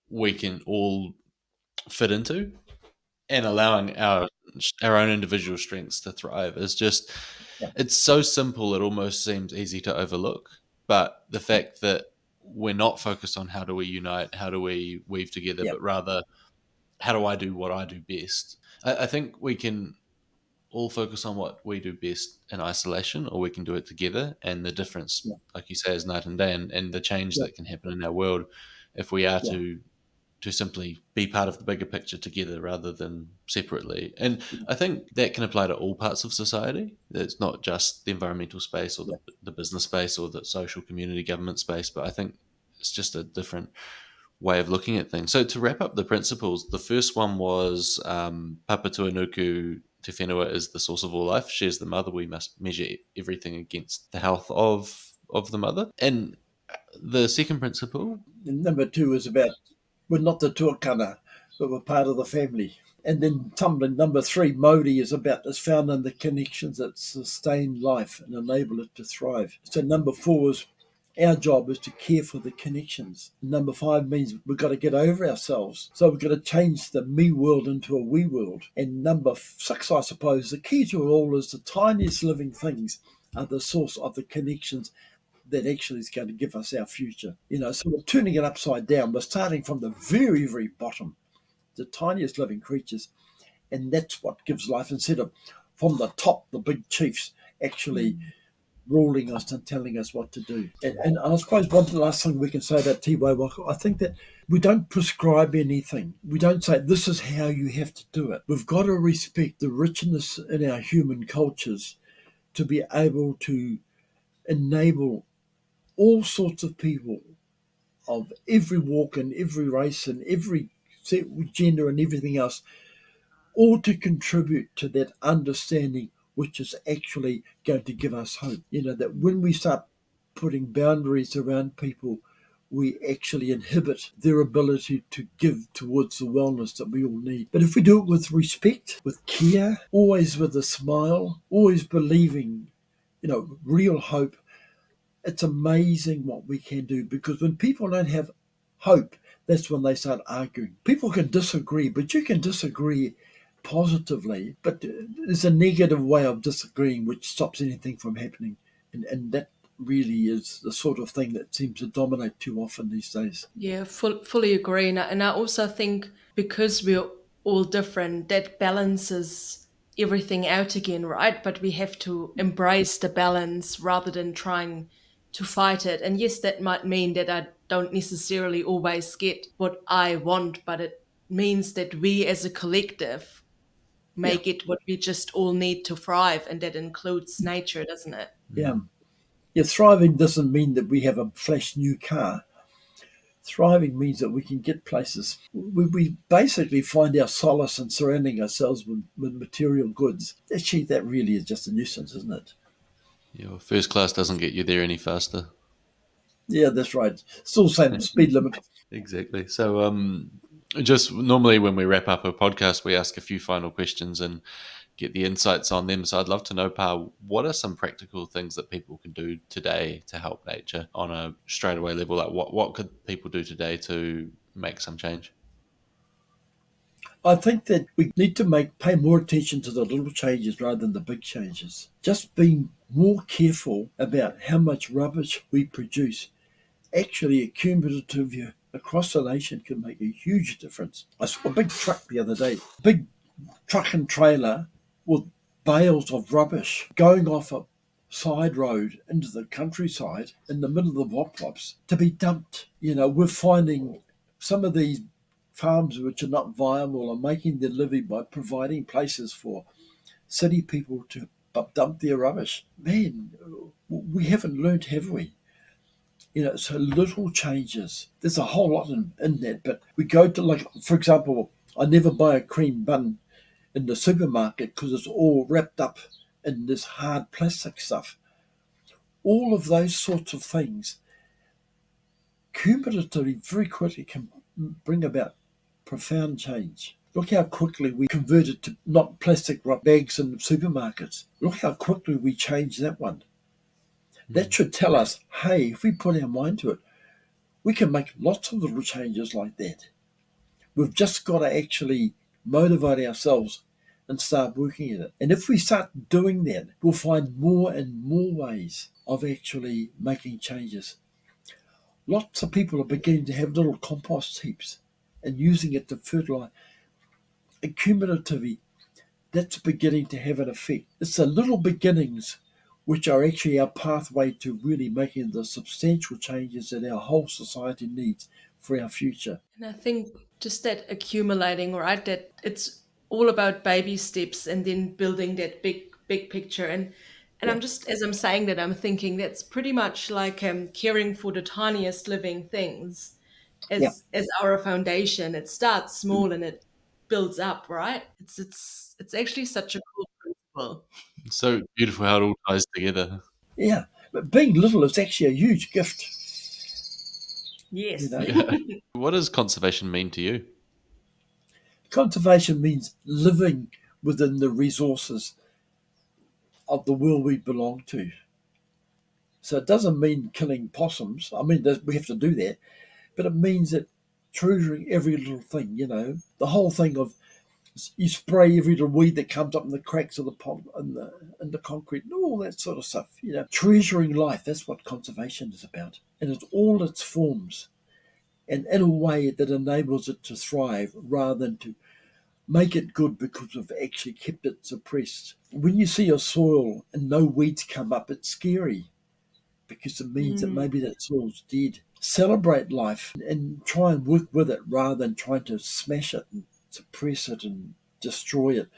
we can all fit into, and allowing our own individual strengths to thrive is just, Yeah, it's so simple it almost seems easy to overlook. But the fact that we're not focused on how do we unite, how do we weave together, yeah, but rather how do I do what I do best. I think we can all focus on what we do best in isolation, or we can do it together. And the difference, yeah, like you say, is night and day, and the change yeah, that can happen in our world if we are yeah, to simply be part of the bigger picture together rather than separately. And yeah, I think that can apply to all parts of society. It's not just the environmental space or yeah, the business space or the social community government space, but I think it's just a different way of looking at things. So to wrap up the principles, the first one was Papatūānuku Te Whenua is the source of all life. She is the mother. We must measure everything against the health of the mother. And the second principle, And number two is about we're not the tuakana, but we're part of the family. And then tumbling number 3, Modi, is found in the connections that sustain life and enable it to thrive. So number 4 is our job is to care for the connections. Number 5 means we've got to get over ourselves. So we've got to change the me world into a we world. And number 6, I suppose, the key to it all is the tiniest living things are the source of the connections that actually is going to give us our future. So we're turning it upside down. We're starting from the very, very bottom, the tiniest living creatures, and that's what gives life, instead of from the top, the big chiefs actually ruling us and telling us what to do. And I suppose one last thing we can say about Tīwaiwaka, I think that we don't prescribe anything. We don't say this is how you have to do it. We've got to respect the richness in our human cultures to be able to enable all sorts of people of every walk and every race and every gender and everything else, all to contribute to that understanding which is actually going to give us hope. That when we start putting boundaries around people, we actually inhibit their ability to give towards the wellness that we all need. But if we do it with respect, with care, always with a smile, always believing, real hope, it's amazing what we can do, because when people don't have hope, that's when they start arguing. People can disagree, but you can disagree positively, but there's a negative way of disagreeing which stops anything from happening. And that really is the sort of thing that seems to dominate too often these days. Yeah, fully agree. And I also think because we're all different, that balances everything out again, right? But we have to embrace the balance rather than trying to fight it. And yes, that might mean that I don't necessarily always get what I want, but it means that we as a collective Yeah, make it what we just all need to thrive. And that includes nature, doesn't it? yeah. Yeah, thriving doesn't mean that we have a flash new car. Thriving means that we can get places. We basically find our solace in surrounding ourselves with material goods. Actually, that really is just a nuisance, isn't it? Your first class doesn't get you there any faster. Yeah, that's right. Still same speed limit. Exactly. So, just normally when we wrap up a podcast, we ask a few final questions and get the insights on them. So, I'd love to know, Pa, what are some practical things that people can do today to help nature on a straightaway level? Like, what could people do today to make some change? I think that we need to pay more attention to the little changes rather than the big changes. Just being more careful about how much rubbish we produce. Actually, accumulative across the nation can make a huge difference. I saw a big truck the other day, big truck and trailer with bales of rubbish going off a side road into the countryside in the middle of the wop-wops to be dumped. We're finding some of these farms which are not viable are making their living by providing places for city people to dump their rubbish. Man, we haven't learnt, have we? So little changes. There's a whole lot in that, but we go to, like, for example, I never buy a cream bun in the supermarket because it's all wrapped up in this hard plastic stuff. All of those sorts of things cumulatively very quickly can bring about profound change. Look how quickly we converted to not plastic bags in supermarkets. Look how quickly we changed that one. That should tell us, hey, if we put our mind to it, we can make lots of little changes like that. We've just got to actually motivate ourselves and start working at it. And if we start doing that, we'll find more and more ways of actually making changes. Lots of people are beginning to have little compost heaps and using it to fertilize. And cumulatively, that's beginning to have an effect. It's the little beginnings which are actually our pathway to really making the substantial changes that our whole society needs for our future. And I think just that accumulating, right? That it's all about baby steps and then building that big picture. And Yeah, I'm just as I'm saying that, I'm thinking that's pretty much like caring for the tiniest living things yeah, as our foundation. It starts small and it builds up, right? It's actually such a cool principle. It's so beautiful how it all ties together. yeah. But being little is actually a huge gift, you Yes. know. Yeah. What does conservation mean to you? Conservation means living within the resources of the world we belong to. So it doesn't mean killing possums. I mean, we have to do that, but it means that treasuring every little thing. The whole thing of you spray every little weed that comes up in the cracks of the pot and the concrete and all that sort of stuff. Treasuring life. That's what conservation is about, and it's all its forms, and in a way that enables it to thrive rather than to make it good because we've actually kept it suppressed. When you see a soil and no weeds come up, it's scary because it means that maybe that soil's dead. Celebrate life and try and work with it rather than trying to smash it and suppress it and destroy it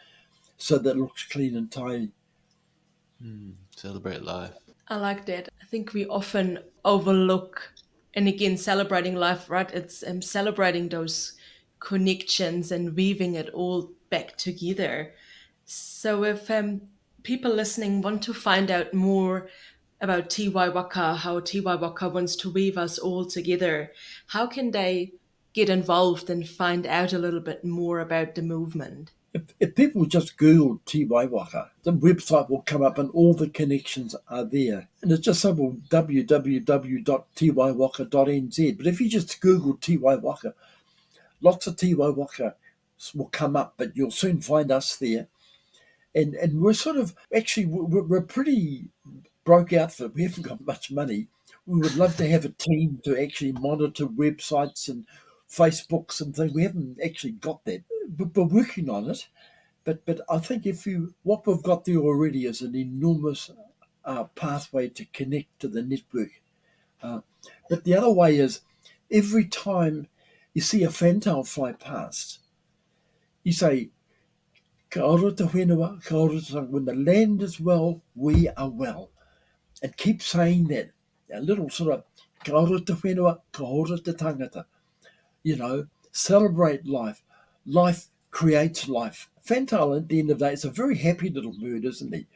so that it looks clean and tidy. Celebrate life. I like that. I think we often overlook, and again, celebrating life, right? It's celebrating those connections and weaving it all back together. So, if people listening want to find out more about Tīwaiwaka, how Tīwaiwaka wants to weave us all together, how can they get involved and find out a little bit more about the movement? If people just Google Tīwaiwaka, the website will come up and all the connections are there. And it's just simple www.tīwaiwaka.nz. But if you just Google Tīwaiwaka, lots of Tīwaiwaka will come up, but you'll soon find us there. And we're sort of, actually, we're pretty broke outfit. We haven't got much money. We would love to have a team to actually monitor websites and Facebooks and things. We haven't actually got that. But we're working on it. But I think what we've got there already is an enormous pathway to connect to the network. But the other way is every time you see a fantail fly past, you say, ka ora te whenua, ka ora te tangata. When the land is well, we are well. And keep saying that. A little sort of ka ora te whenua, ka ora te tangata. Celebrate life. Life creates life. Fantail, at the end of the day, it's a very happy little bird, isn't he?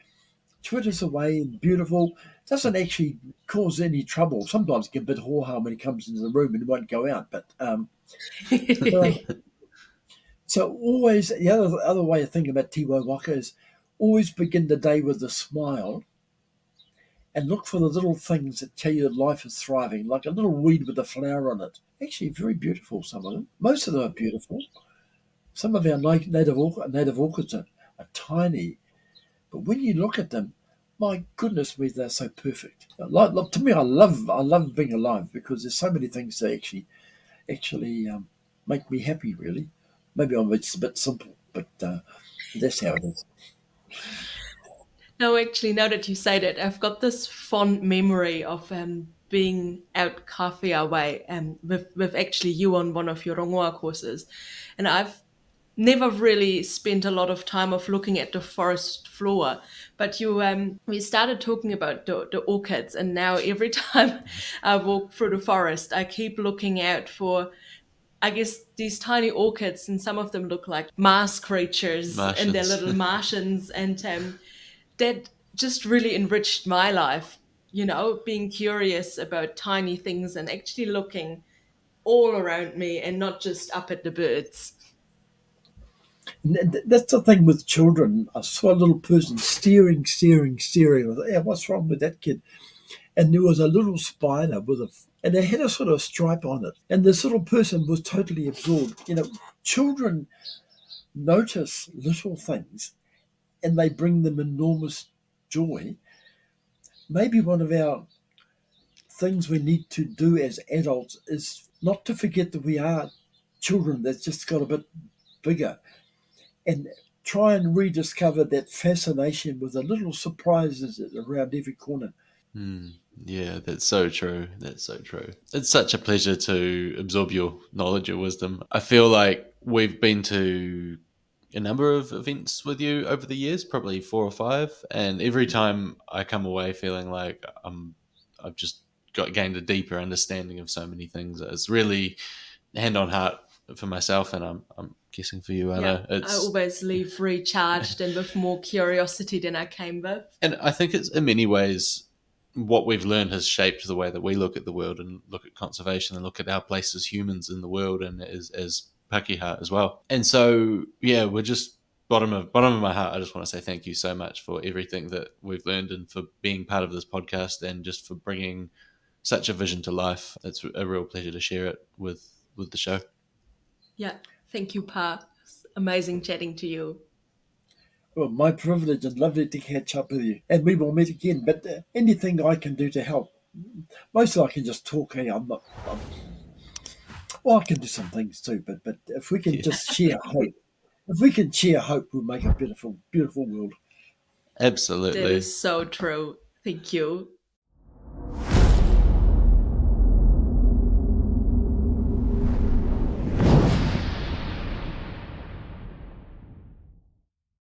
Twitters away and beautiful. Doesn't actually cause any trouble. Sometimes get a bit hoha when he comes into the room and he won't go out. But so always the other way of thinking about Tīwaiwaka is always begin the day with a smile and look for the little things that tell you that life is thriving, like a little weed with a flower on it. Actually, very beautiful, some of them. Most of them are beautiful. Some of our native orchids are tiny, but when you look at them, my goodness me, they're so perfect. To me, I love being alive because there's so many things that actually make me happy, really. Maybe I'm a bit simple, but that's how it is. No, actually, now that you say that, I've got this fond memory of being out Kawhia way with actually you on one of your rongoā courses. And I've never really spent a lot of time of looking at the forest floor, but we started talking about the orchids, and now every time I walk through the forest, I keep looking out for, I guess, these tiny orchids, and some of them look like Mars creatures and they're Martians. little Martians, and that just really enriched my life, being curious about tiny things and actually looking all around me and not just up at the birds. And that's the thing with children. I saw a little person staring. I thought, yeah, what's wrong with that kid? And there was a little spider and it had a sort of stripe on it. And this little person was totally absorbed. Children notice little things and they bring them enormous joy. Maybe one of our things we need to do as adults is not to forget that we are children that's just got a bit bigger and try and rediscover that fascination with the little surprises around every corner. Yeah, that's so true. That's so true. It's such a pleasure to absorb your knowledge, your wisdom. I feel like we've been to a number of events with you over the years, probably 4 or 5, and every time I come away feeling like I've just gained a deeper understanding of so many things. It's really hand on heart for myself, and I'm guessing for you, Anna. Yeah, I always leave recharged and with more curiosity than I came with. And I think it's in many ways what we've learned has shaped the way that we look at the world and look at conservation and look at our place as humans in the world and as Pakeha as well. And so, yeah, we're just bottom of my heart. I just want to say thank you so much for everything that we've learned and for being part of this podcast and just for bringing such a vision to life. It's a real pleasure to share it with the show. Yeah, thank you, Pa. It's amazing chatting to you. Well, my privilege and lovely to catch up with you. And we will meet again. But anything I can do to help, mostly I can just talk. Hey, well, I can do some things too. But if we can just share hope, if we can share hope, we'll make a beautiful, beautiful world. Absolutely. That is so true. Thank you.